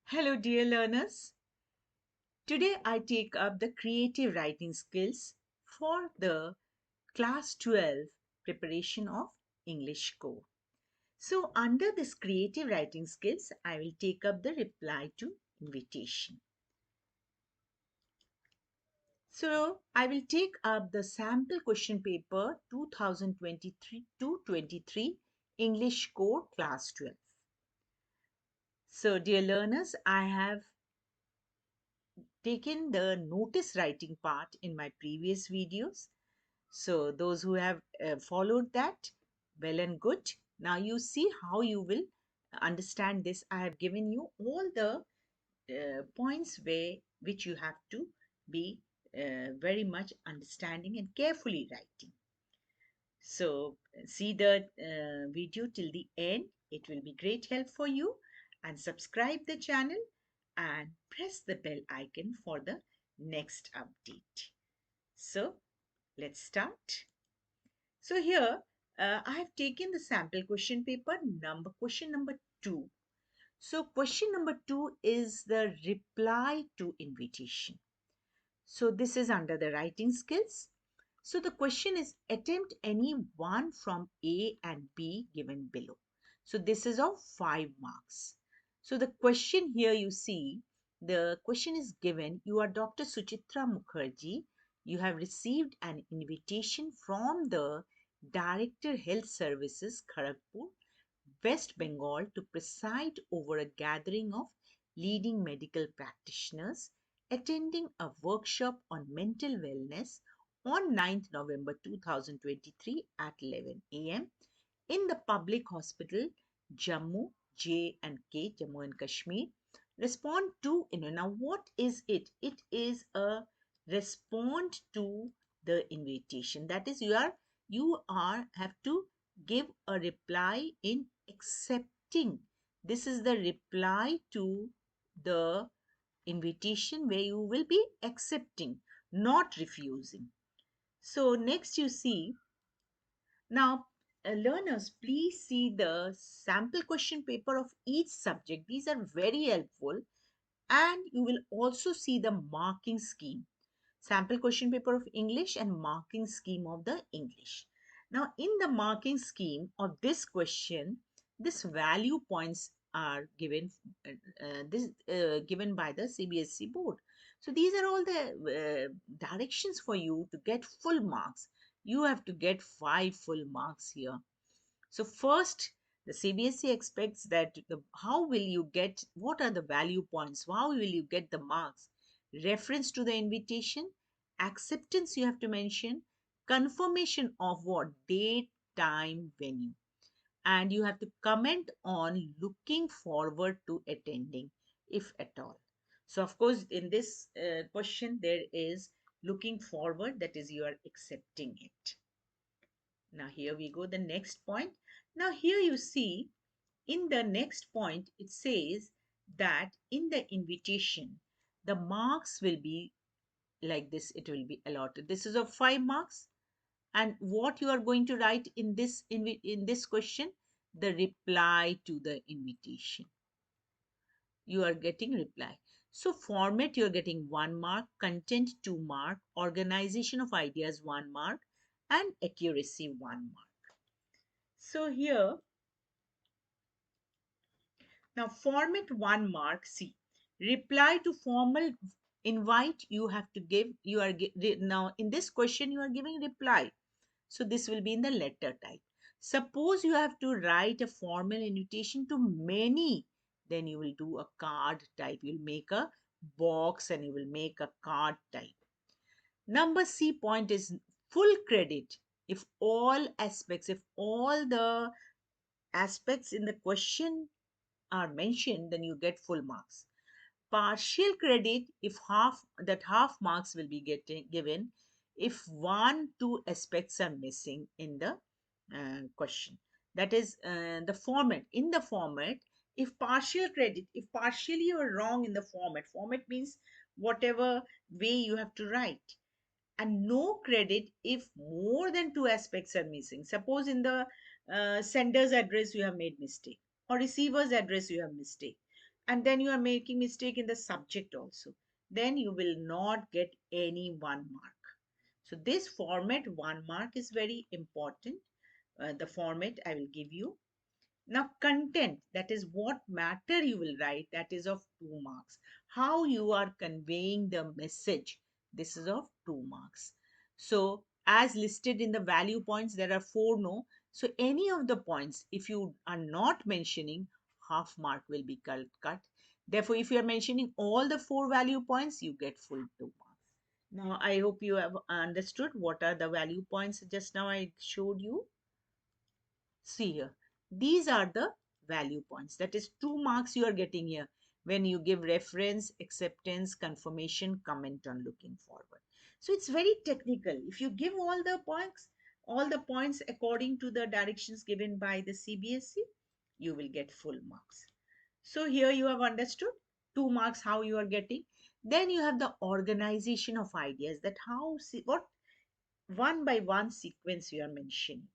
Hello, dear learners. Today I take up the creative writing skills for the Class 12 preparation of English core. So, under this creative writing skills, I will take up the reply to invitation. So, I will take up the sample question paper 2023 to 23 English core Class 12. So, dear learners, I have taken the notice writing part in my previous videos. So those who have followed that, well and good. Now you see how you will understand this. I have given you all the points which you have to be very much understanding and carefully writing. So see the video till the end. It will be great help for you, and subscribe the channel and press the bell icon for the next update. So let's start. So here I have taken the sample question paper question number 2. So question number 2 is the reply to invitation. So this is under the writing skills. So the question is attempt any one from A and B given below. So this is of 5 marks. So the question here you see, the question is given, you are Dr. Suchitra Mukherjee. You have received an invitation from the Director Health Services, Kharagpur, West Bengal to preside over a gathering of leading medical practitioners attending a workshop on mental wellness on 9th November 2023 at 11 a.m. in the public hospital Jammu J and K, Jammu and Kashmir. Respond to, now what is it? It is a respond to the invitation. That is, you are have to give a reply in accepting. This is the reply to the invitation where you will be accepting, not refusing. So next you see, now learners, please see the sample question paper of each subject. These are very helpful, and you will also see the marking scheme. Sample question paper of English and marking scheme of the English. Now in the marking scheme of this question, this value points are given given by the CBSE board. So these are all the directions for you to get full marks. You have to get 5 full marks here. So first, the CBSE expects that how will you get, what are the value points, how will you get the marks? Reference to the invitation, acceptance you have to mention, confirmation of what, date, time, venue, and you have to comment on looking forward to attending, if at all. So of course in this question there is looking forward, that is you are accepting it. Now here we go, the next point. Now here you see in the next point it says that in the invitation the marks will be like this, it will be allotted. This is of 5 marks, and what you are going to write in this question, the reply to the invitation. You are getting reply. So format, you're getting 1 mark, content 2 mark, organization of ideas 1 mark, and accuracy 1 mark. So here, now format 1 mark, see, reply to formal invite you have to give, now in this question you are giving reply. So this will be in the letter type. Suppose you have to write a formal invitation to many, then you will do a card type. You'll make a box and you will make a card type. Number C point is full credit. If all aspects, if all the aspects in the question are mentioned, then you get full marks. Partial credit, if half marks will be given if 1-2 aspects are missing in the question. That is the format. In the format, if partial credit, if partially you are wrong in the format means whatever way you have to write, and no credit if more than 2 aspects are missing. Suppose in the sender's address you have made mistake, or receiver's address you have mistake. and then you are making mistake in the subject also, then you will not get any 1 mark. So this format 1 mark is very important. The format I will give you. Now, content, that is what matter you will write, that is of 2 marks. How you are conveying the message, this is of 2 marks. So, as listed in the value points, there are four no. So, any of the points, if you are not mentioning, half mark will be cut. Therefore, if you are mentioning all the four value points, you get full 2 marks. Now, I hope you have understood what are the value points just now I showed you. See here, these are the value points. That is 2 marks you are getting here when you give reference, acceptance, confirmation, comment on looking forward. So it's very technical. If you give all the points according to the directions given by the CBSE, you will get full marks. So here you have understood 2 marks how you are getting. Then you have the organization of ideas, that how what one by one sequence you are mentioning,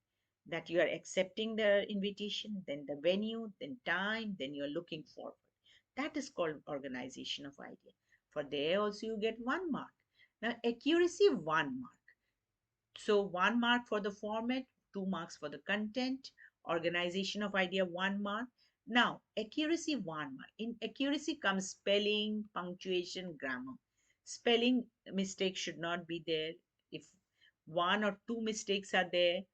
that you are accepting the invitation, then the venue, then time, then you are looking forward. That is called organization of idea. For there also you get 1 mark. Now accuracy 1 mark. So 1 mark for the format, 2 marks for the content, organization of idea 1 mark. Now accuracy 1 mark. In accuracy comes spelling, punctuation, grammar. Spelling mistake should not be there. If one or two mistakes are there,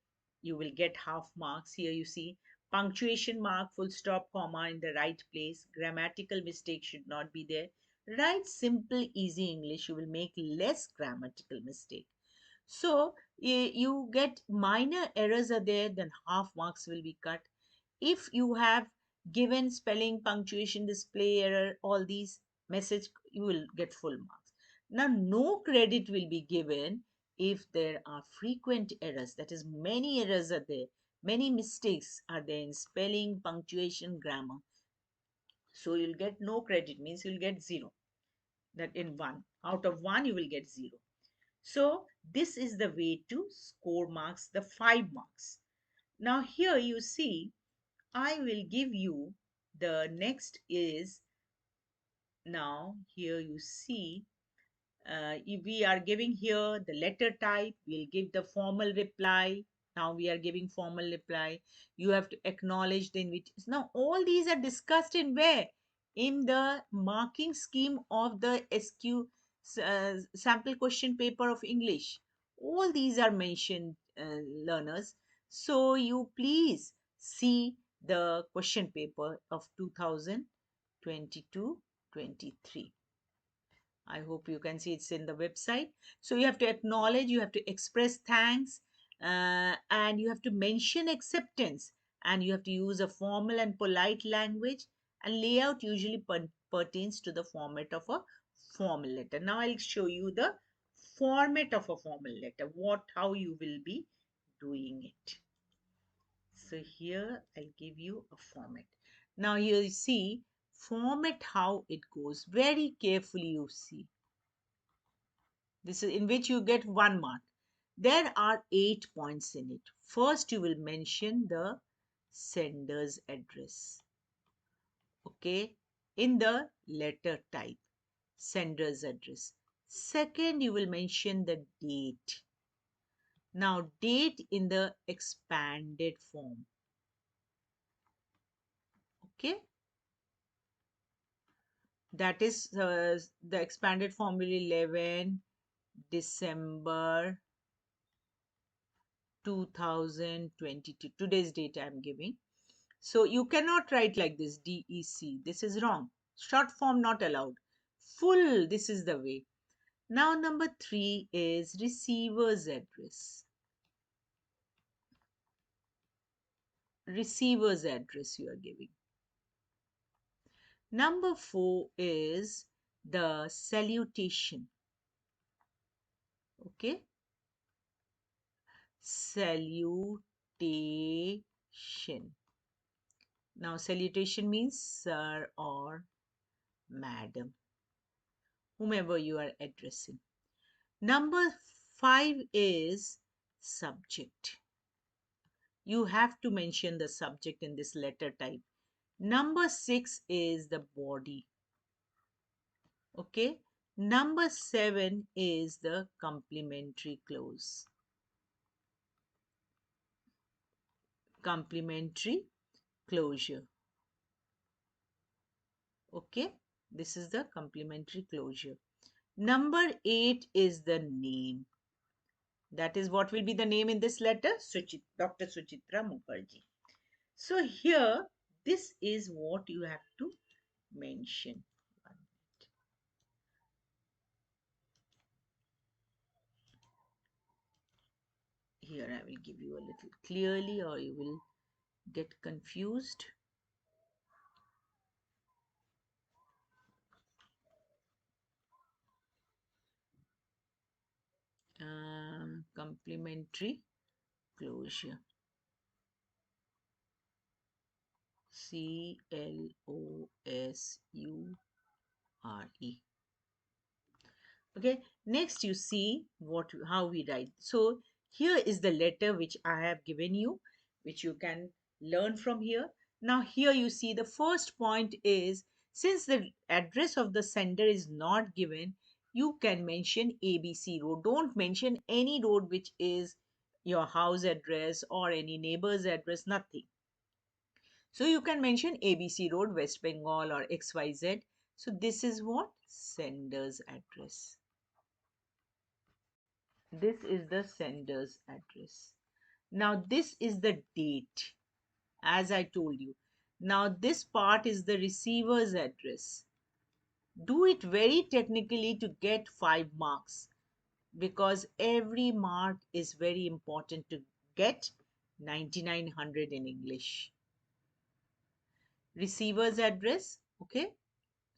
you will get half marks. Here you see punctuation mark, full stop, comma in the right place. Grammatical mistake should not be there. Write simple, easy English. You will make less grammatical mistake. So you get minor errors are there, then half marks will be cut. If you have given spelling, punctuation, display error, all these message, you will get full marks. Now, no credit will be given if there are frequent errors. That is, many errors are there, many mistakes are there in spelling, punctuation, grammar. So you'll get no credit, means you'll get zero. That in one out of one you will get zero. So this is the way to score marks, the 5 marks. Now here you see, I will give you the next is, now here you see, if we are giving here the letter type, we'll give the formal reply. Now we are giving formal reply. You have to acknowledge the invitation. Now all these are discussed in where? In the marking scheme of the SQ sample question paper of English. All these are mentioned, learners. So you please see the question paper of 2022-23. I hope you can see it's in the website. So you have to acknowledge, you have to express thanks, and you have to mention acceptance, and you have to use a formal and polite language. And layout usually pertains to the format of a formal letter. Now I'll show you the format of a formal letter, how you will be doing it. So here I'll give you a format. Now you see format how it goes. Very carefully you see. This is in which you get 1 mark. There are 8 points in it. First, you will mention the sender's address. Okay, in the letter type, sender's address. Second, you will mention the date. Now, date in the expanded form. Okay, that is the expanded form will 11 December 2022. Today's date I am giving. So you cannot write like this, DEC. This is wrong. Short form not allowed. Full, this is the way. Now number 3 is receiver's address. Receiver's address you are giving. Number 4 is the salutation. Okay. Salutation. Now salutation means sir or madam, whomever you are addressing. Number 5 is subject. You have to mention the subject in this letter type. Number 6 is the body. Okay. Number 7 is the complementary clause. Complementary closure. Okay. This is the complementary closure. Number 8 is the name. That is what will be the name in this letter, Dr. Suchitra Mukherjee. So here, this is what you have to mention. Here I will give you a little clearly or you will get confused. Complementary closure. CLOSURE. Okay, next you see what how we write. So here is the letter which I have given you, which you can learn from here. Now here you see the first point is, since the address of the sender is not given, you can mention ABC road. Don't mention any road which is your house address or any neighbor's address, nothing. So you can mention ABC road, West Bengal, or XYZ. So this is what sender's address. This is the sender's address. Now, this is the date, as I told you. Now, this part is the receiver's address. Do it very technically to get 5 marks because every mark is very important to get 9900 in English. Receiver's address, okay?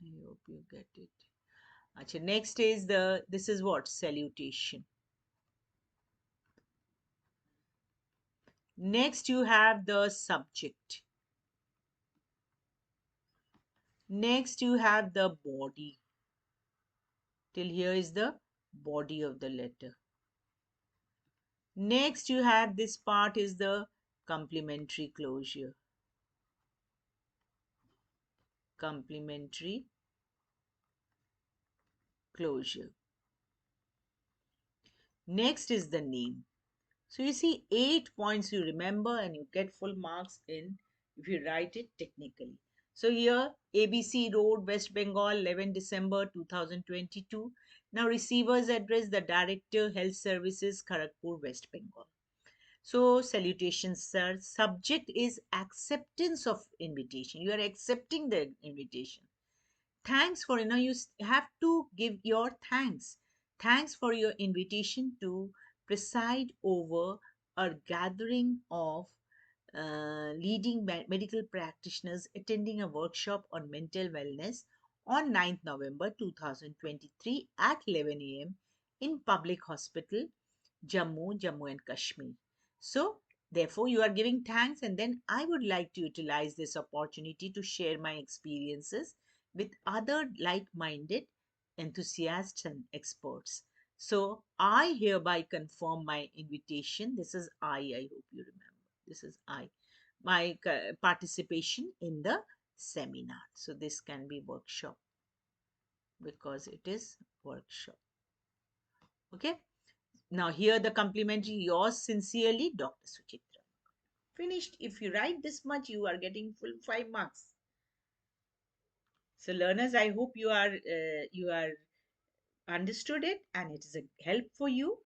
I hope you get it. Achha, next is this is what? Salutation. Next, you have the subject. Next, you have the body. Till here is the body of the letter. Next, you have this part is the complementary closure. Complementary closure. Next is the name. So you see 8 points you remember and you get full marks in if you write it technically. So here ABC Road, West Bengal, 11 December 2022. Now receiver's address, the Director Health Services, Kharagpur, West Bengal. So salutations, sir. Subject is acceptance of invitation. You are accepting the invitation. Thanks for, you have to give your thanks. Thanks for your invitation to preside over a gathering of leading medical practitioners attending a workshop on mental wellness on 9th November 2023 at 11 a.m. in Public Hospital, Jammu and Kashmir. So, therefore, you are giving thanks, and then I would like to utilize this opportunity to share my experiences with other like minded enthusiasts and experts. So, I hereby confirm my invitation. This is I hope you remember. This is my participation in the seminar. So, this can be workshop because it is workshop. Okay. Now, here the complimentary, yours sincerely, Dr. Suchitra. Finished. If you write this much, you are getting full 5 marks. So, learners, I hope you are understood it and it is a help for you.